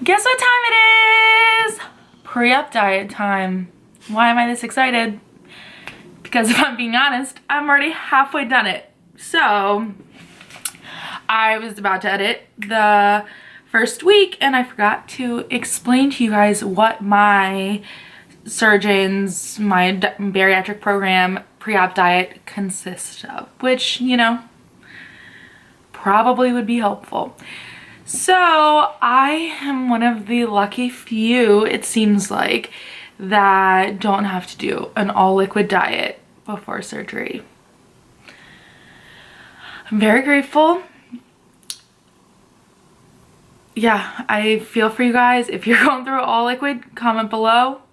Guess what time it is? Pre-op diet time. Why am I this excited? Because if I'm being honest, I'm already halfway done it. So I was about to edit the first week and I forgot to explain to you guys what my surgeon's, my bariatric program pre-op diet consists of, which, you know, probably would be helpful. So I am one of the lucky few, it seems like, that don't have to do an all liquid diet before surgery. I'm very grateful. Yeah, I feel for you guys. If you're going through all liquid, comment below.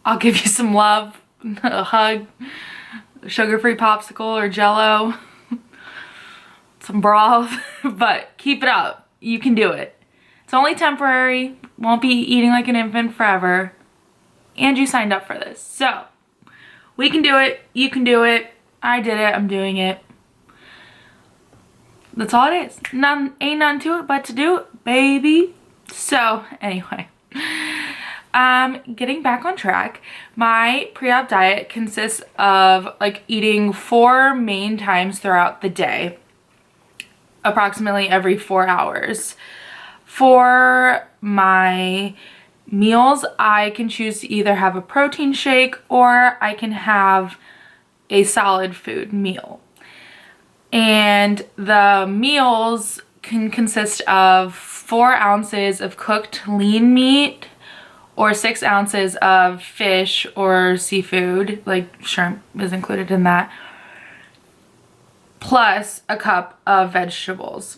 I'll give you some love, a hug, a sugar-free popsicle or Jello, some broth, but keep it up. You can do it. It's only temporary. Won't be eating like an infant forever. And you signed up for this. So we can do it. You can do it. I did it. I'm doing it. That's all it is. Ain't nothing to it but to do it, baby. So anyway, getting back on track, my pre-op diet consists of like eating 4 main times throughout the day, approximately every 4 hours. For my meals, I can choose to either have a protein shake or I can have a solid food meal. And the meals can consist of 4 ounces of cooked lean meat or 6 ounces of fish or seafood, like shrimp is included in that, plus a cup of vegetables.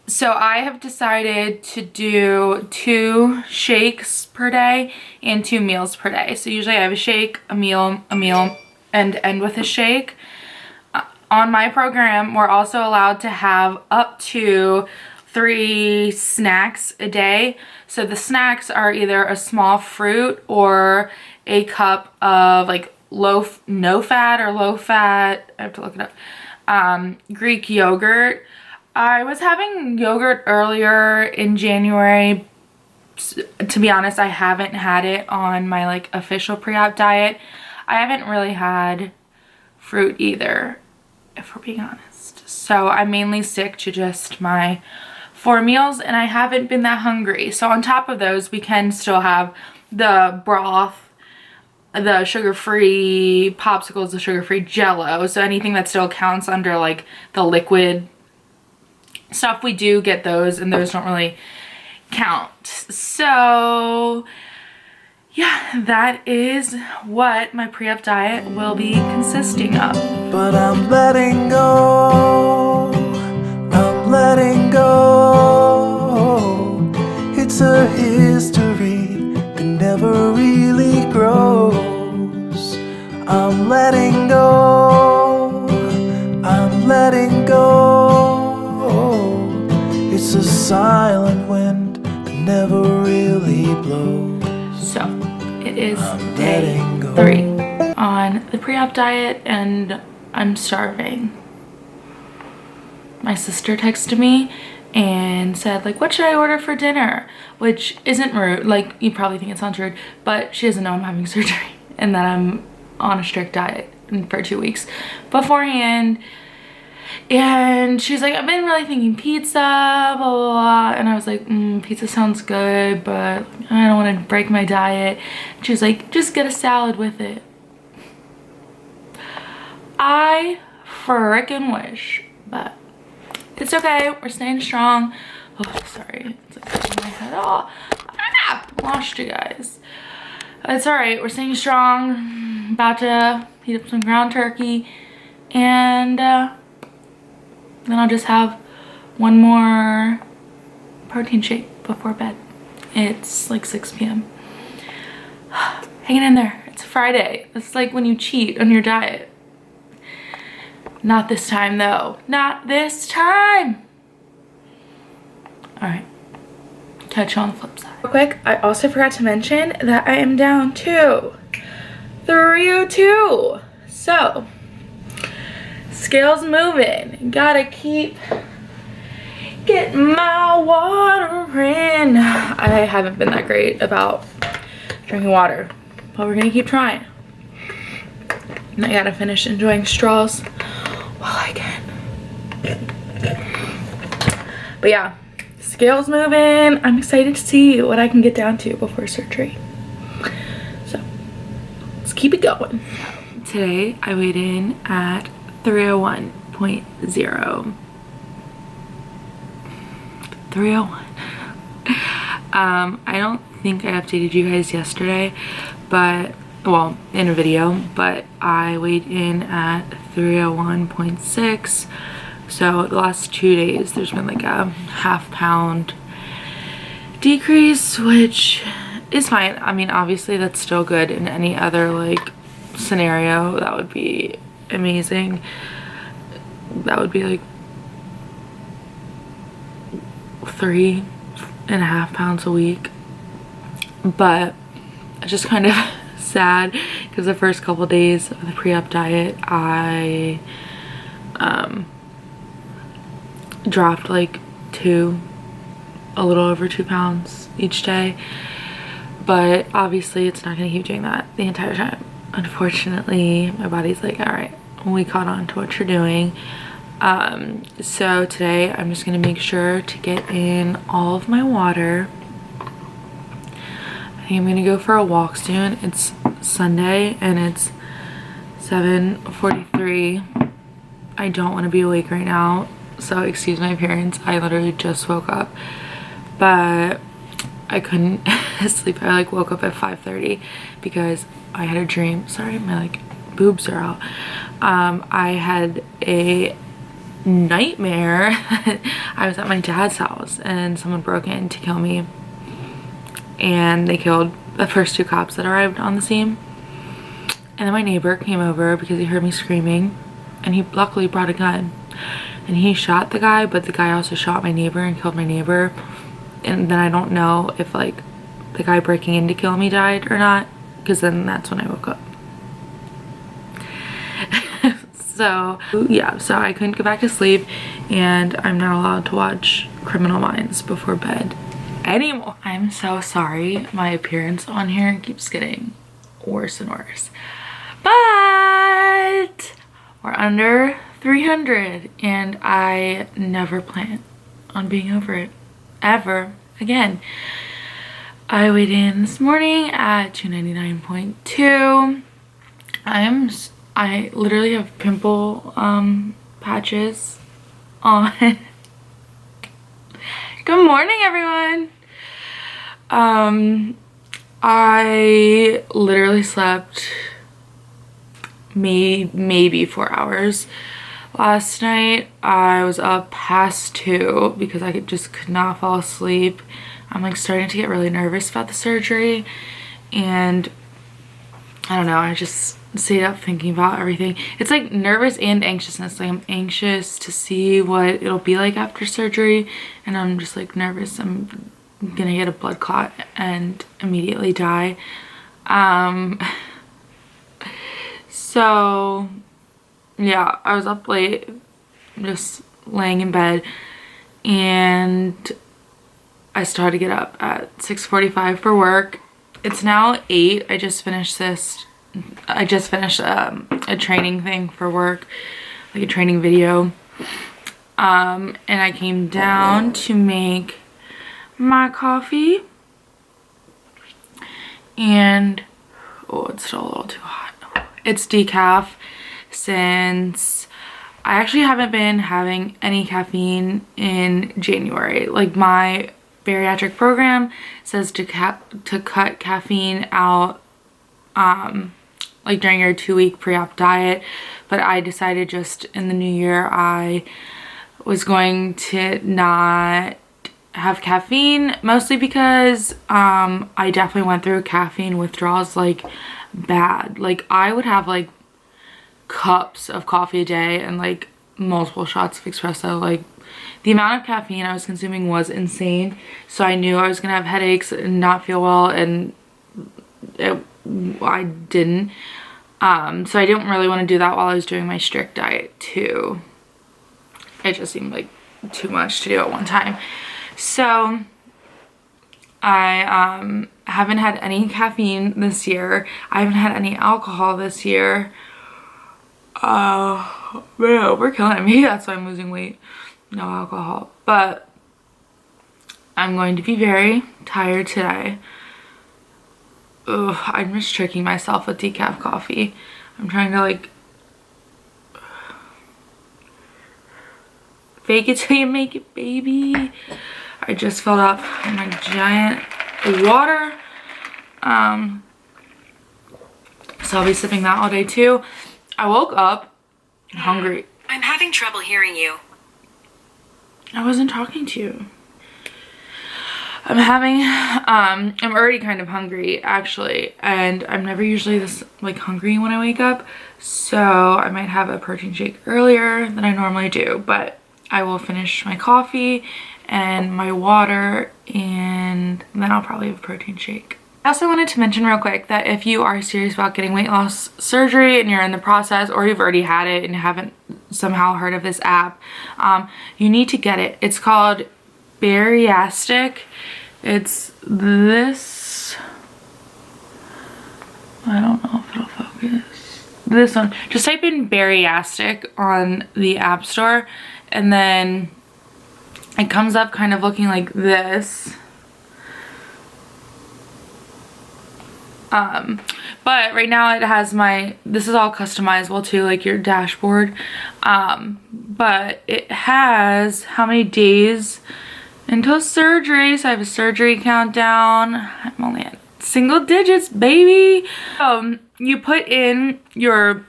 So I have decided to do 2 shakes per day and 2 meals per day. So usually I have a shake, a meal, and end with a shake. On my program, we're also allowed to have up to 3 snacks a day. So the snacks are either a small fruit or a cup of like no fat or low fat, I have to look it up, Greek yogurt. I was having yogurt earlier in January. To be honest, I haven't had it on my like official pre-op diet. I haven't really had fruit either, if we're being honest. So I mainly stick to just my 4 meals and I haven't been that hungry. So on top of those, we can still have the broth, the sugar-free popsicles, the sugar-free Jello. So anything that still counts under like the liquid stuff, we do get those, and those don't really count. So yeah, that is what my pre-op diet will be consisting of. But I'm letting go, I'm letting go. It's a history that never really grows. I'm letting go, I'm letting go. It's a silent wind that never really blows. So it is day 3 on the pre-op diet and I'm starving. My sister texted me and said like, what should I order for dinner? Which isn't rude, like you probably think it sounds rude, but she doesn't know I'm having surgery and that I'm on a strict diet for 2 weeks beforehand. And she's like, I've been really thinking pizza, blah, blah, blah. And I was like, pizza sounds good, but I don't want to break my diet. She was like, just get a salad with it. I frickin' wish, but it's okay. We're staying strong. Oh, sorry. It's like touching my head. Oh, lost you guys. It's all right. We're staying strong. About to heat up some ground turkey. And then I'll just have one more protein shake before bed. It's like 6 p.m. Hanging in there. It's Friday. It's like when you cheat on your diet. Not this time though. Not this time. All right. Catch you on the flip side. Real quick, I also forgot to mention that I am down to 302. So scale's moving. Gotta keep getting my water again, I haven't been that great about drinking water, but we're gonna keep trying. And I gotta finish enjoying straws while I can. But yeah, scale's moving. I'm excited to see what I can get down to before surgery. So let's keep it going. Today I weighed in at 301.0. 301. I don't think I updated you guys yesterday, but well, in a video, but I weighed in at 301.6. So the last 2 days there's been like a ½ pound decrease, which is fine. I mean, obviously that's still good. In any other like scenario, that would be amazing. That would be like 3.5 pounds a week, but it's just kind of sad because the first couple days of the pre-op diet I dropped like a little over 2 pounds each day, but obviously it's not going to keep doing that the entire time. Unfortunately, my body's like, all right, we caught on to what you're doing. So today I'm just gonna make sure to get in all of my water. I think I'm gonna go for a walk soon. It's Sunday and it's 7:43. I don't want to be awake right now, so excuse my appearance. I literally just woke up, but I couldn't sleep. I like woke up at 5:30 because I had a dream. Sorry, my like boobs are out. I had a nightmare. I was at my dad's house and someone broke in to kill me, and they killed the first 2 cops that arrived on the scene. And then my neighbor came over because he heard me screaming, and he luckily brought a gun, and he shot the guy, but the guy also shot my neighbor and killed my neighbor. And then I don't know if like the guy breaking in to kill me died or not, because then that's when I woke up. So yeah, so I couldn't go back to sleep, and I'm not allowed to watch Criminal Minds before bed anymore. I'm so sorry. My appearance on here keeps getting worse and worse, but we're under 300 and I never plan on being over it ever again. I weighed in this morning at 299.2. I literally have pimple patches on. Good morning, everyone. I literally slept maybe 4 hours last night. I was up past 2 because I could not fall asleep. I'm like starting to get really nervous about the surgery, and I don't know, I just stayed up thinking about everything. It's like nervous and anxiousness. Like I'm anxious to see what it'll be like after surgery, and I'm just like nervous I'm gonna get a blood clot and immediately die. So yeah, I was up late just laying in bed, and I still had to get up at 6:45 for work. It's now 8. I just finished a training thing for work, like a training video, and I came down to make my coffee, and oh, it's still a little too hot. It's decaf, since I actually haven't been having any caffeine in January. Like my bariatric program says to cut caffeine out like during your 2-week pre-op diet, but I decided just in the new year I was going to not have caffeine, mostly because I definitely went through caffeine withdrawals like bad. Like I would have like cups of coffee a day and like multiple shots of espresso. Like the amount of caffeine I was consuming was insane, so I knew I was gonna have headaches and not feel well, and I didn't. So I didn't really want to do that while I was doing my strict diet too. It just seemed like too much to do at one time. So I haven't had any caffeine this year. I haven't had any alcohol this year. Man, we're killing it. Maybe that's why I'm losing weight. No alcohol. But I'm going to be very tired today. Ugh, I'm just tricking myself with decaf coffee. I'm trying to like fake it till you make it, baby. I just filled up my giant water. So I'll be sipping that all day too. I woke up hungry. I'm having trouble hearing you. I wasn't talking to you. I'm already kind of hungry actually, and I'm never usually this like hungry when I wake up, so I might have a protein shake earlier than I normally do, but I will finish my coffee and my water and then I'll probably have a protein shake. I also wanted to mention real quick that if you are serious about getting weight loss surgery and you're in the process, or you've already had it and haven't somehow heard of this app, you need to get it. It's called bariatric. It's this, I don't know if it'll focus. This one, just type in bariatric on the app store and then it comes up kind of looking like this. But right now it has this is all customizable too, like your dashboard. But it has how many days until surgery. So I have a surgery countdown. I'm only at single digits, baby. You put in your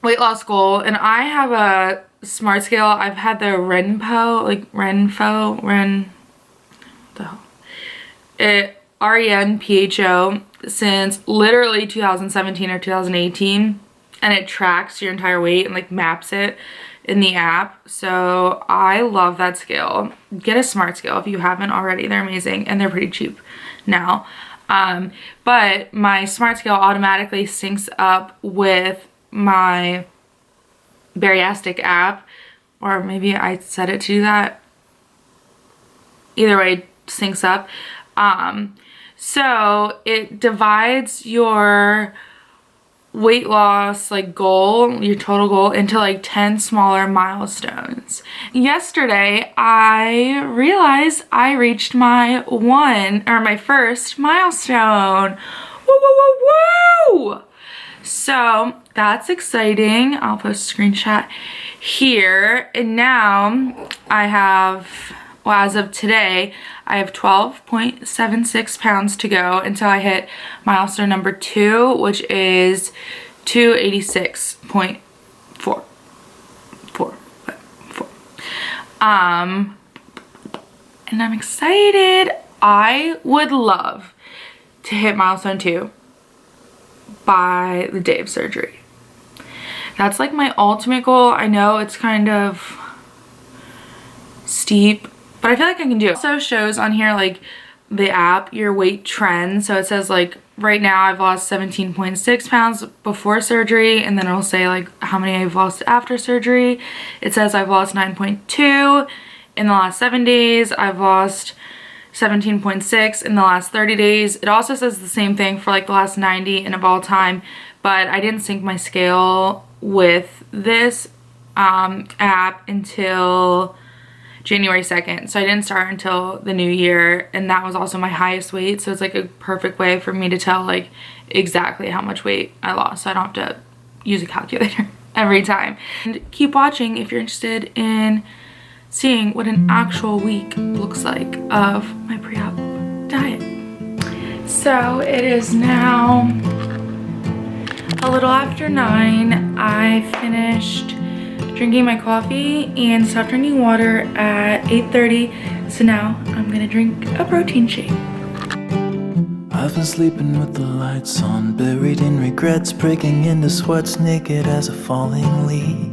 weight loss goal, and I have a smart scale. I've had the RENPHO since literally 2017 or 2018, and it tracks your entire weight and like maps it in the app. So I love that scale. Get a smart scale if you haven't already. They're amazing and they're pretty cheap now. But my smart scale automatically syncs up with my bariatric app, or maybe I set it to do that. Either way, it syncs up. So it divides your weight loss like goal, your total goal, into like 10 smaller milestones. Yesterday I realized I reached my first milestone. Woo woo woo woo! So that's exciting. I'll post a screenshot here. And now I have, well, as of today, I have 12.76 pounds to go until I hit milestone number 2, which is 286.4. And I'm excited. I would love to hit milestone 2 by the day of surgery. That's like my ultimate goal. I know it's kind of steep, but I feel like I can do it. It also shows on here like the app your weight trend. So it says like right now I've lost 17.6 pounds before surgery, and then it'll say like how many I've lost after surgery. It says I've lost 9.2 in the last 7 days. I've lost 17.6 in the last 30 days. It also says the same thing for like the last 90 and of all time, but I didn't sync my scale with this app until January 2nd. So I didn't start until the new year, and that was also my highest weight. So it's like a perfect way for me to tell like exactly how much weight I lost. So I don't have to use a calculator every time. And keep watching if you're interested in seeing what an actual week looks like of my pre-op diet. So it is now a little after 9. I finished drinking my coffee and stopped drinking water at 8:30. So now I'm gonna drink a protein shake. I've been sleeping with the lights on, buried in regrets, breaking into sweats, naked as a falling leaf.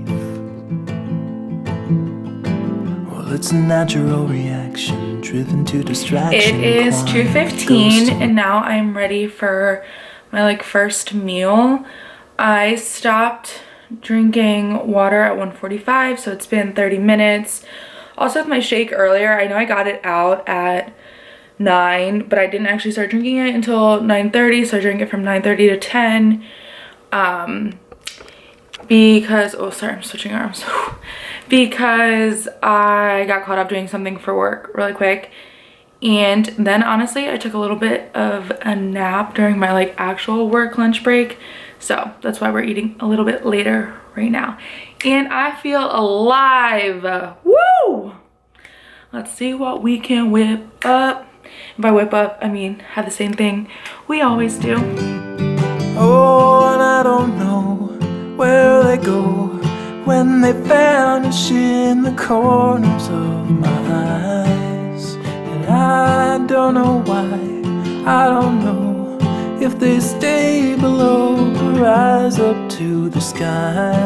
Well, it's a natural reaction, driven to distraction. It is 2:15 and now I'm ready for my like first meal. I stopped drinking water at 1:45, so it's been 30 minutes. Also with my shake earlier, I know I got it out at 9, but I didn't actually start drinking it until 9:30, so I drank it from 9:30 to 10. Because, oh sorry, I'm switching arms. Because I got caught up doing something for work really quick. And then honestly, I took a little bit of a nap during my like actual work lunch break. So that's why we're eating a little bit later right now. And I feel alive. Woo! Let's see what we can whip up. And by whip up, I mean have the same thing we always do. Oh, and I don't know where they go when they vanish in the corners of my eyes. And I don't know why, I don't know if they stay below or rise up to the sky.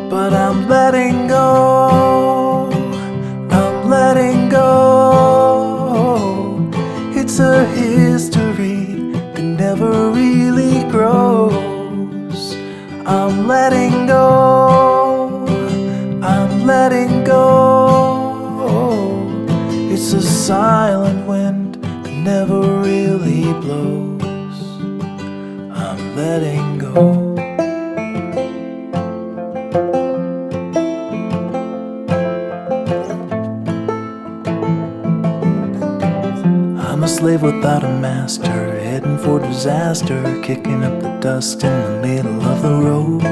But I'm letting go, I'm letting go. It's a history that never really grows. I'm letting go, I'm letting go. It's a silent wind that never really blows. I'm letting go. I'm a slave without a master, heading for disaster, kicking up the dust in the middle of the road.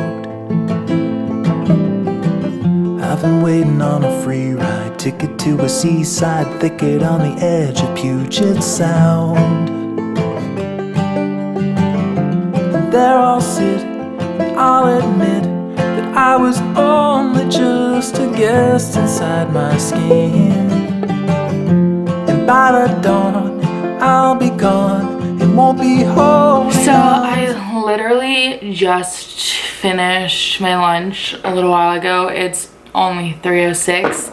I've been waiting on a free ride, ticket to a seaside thicket on the edge of Puget Sound. And there I'll sit, and I'll admit that I was only just a guest inside my skin. And by the dawn, I'll be gone, it won't be home. So I literally just finished my lunch a little while ago. It's only 3:06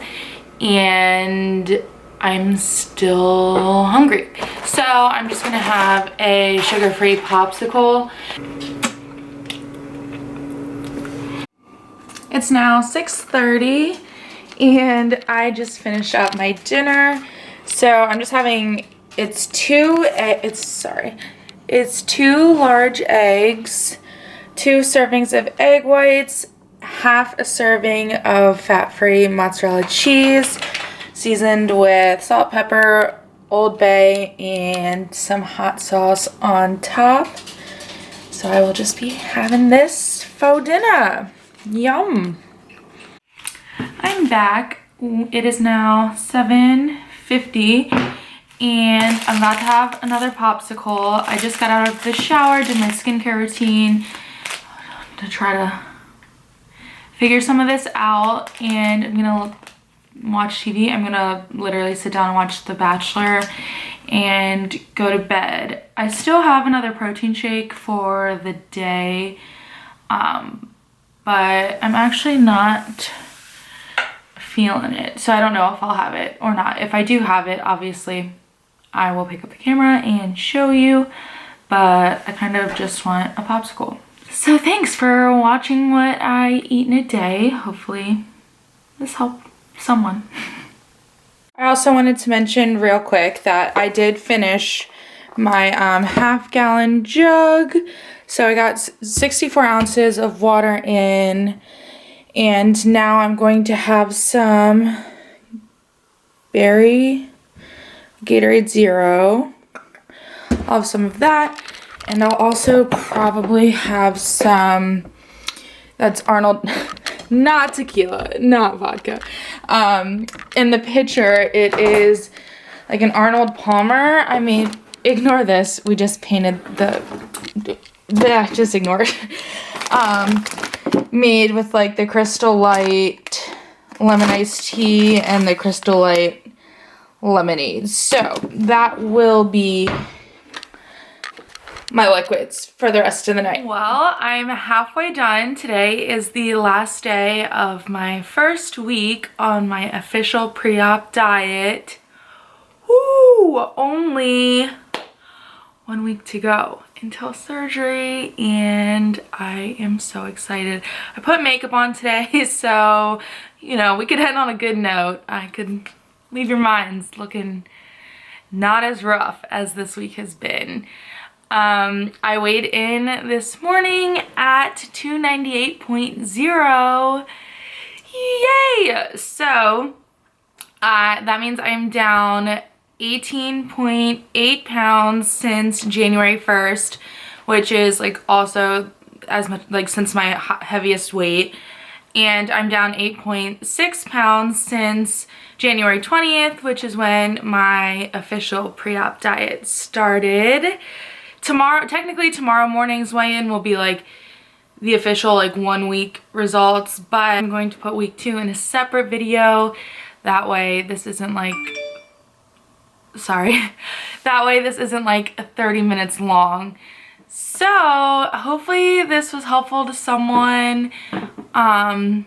and I'm still hungry. So I'm just gonna have a sugar-free popsicle. It's now 6:30 and I just finished up my dinner. So I'm just having, it's two large eggs, 2 servings of egg whites, half a serving of fat-free mozzarella cheese, seasoned with salt, pepper, Old Bay, and some hot sauce on top. So I will just be having this for dinner. Yum. I'm back. It is now 7:50 and I'm about to have another popsicle. I just got out of the shower, did my skincare routine to try to figure some of this out, and I'm gonna watch TV. I'm gonna literally sit down and watch The Bachelor and go to bed. I still have another protein shake for the day, but I'm actually not feeling it, so I don't know if I'll have it or not. If I do have it, obviously I will pick up the camera and show you, but I kind of just want a popsicle. So thanks for watching what I eat in a day. Hopefully this helped someone. I also wanted to mention real quick that I did finish my half-gallon jug. So I got 64 ounces of water in, and now I'm going to have some berry Gatorade Zero. I'll have some of that, and I'll also probably have some, that's Arnold, not tequila, not vodka. In the picture, it is like an Arnold Palmer. I mean, ignore this. We just painted just ignore it. Made with like the Crystal Light lemon iced tea and the Crystal Light lemonade. So that will be my liquids for the rest of the night. Well, I'm halfway done. Today is the last day of my first week on my official pre-op diet. Woo! Only 1 week to go until surgery, and I am so excited. I put makeup on today, so, you know, we could end on a good note. I could leave your minds looking not as rough as this week has been. I weighed in this morning at 298.0. Yay! So that means I'm down 18.8 pounds since January 1st, which is like also as much like since my heaviest weight. And I'm down 8.6 pounds since January 20th, which is when my official pre-op diet started. Technically tomorrow morning's weigh-in will be like the official like 1 week results, but I'm going to put week 2 in a separate video. That way this isn't like, that way this isn't like 30 minutes long. So hopefully this was helpful to someone. I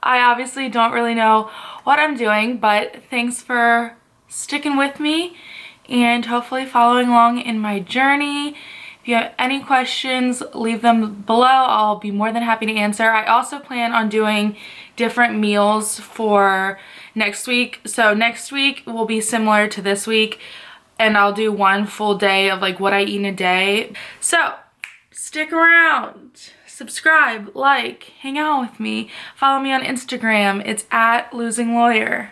obviously don't really know what I'm doing, but thanks for sticking with me and hopefully following along in my journey. If you have any questions, leave them below. I'll be more than happy to answer. I also plan on doing different meals for next week. So next week will be similar to this week, and I'll do 1 full day of like what I eat in a day. So stick around, subscribe, like, hang out with me. Follow me on Instagram. It's @LosingLawyer.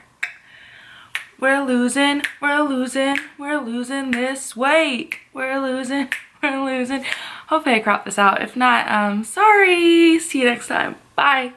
We're losing this weight. We're losing. Hopefully I crop this out. If not, sorry. See you next time. Bye.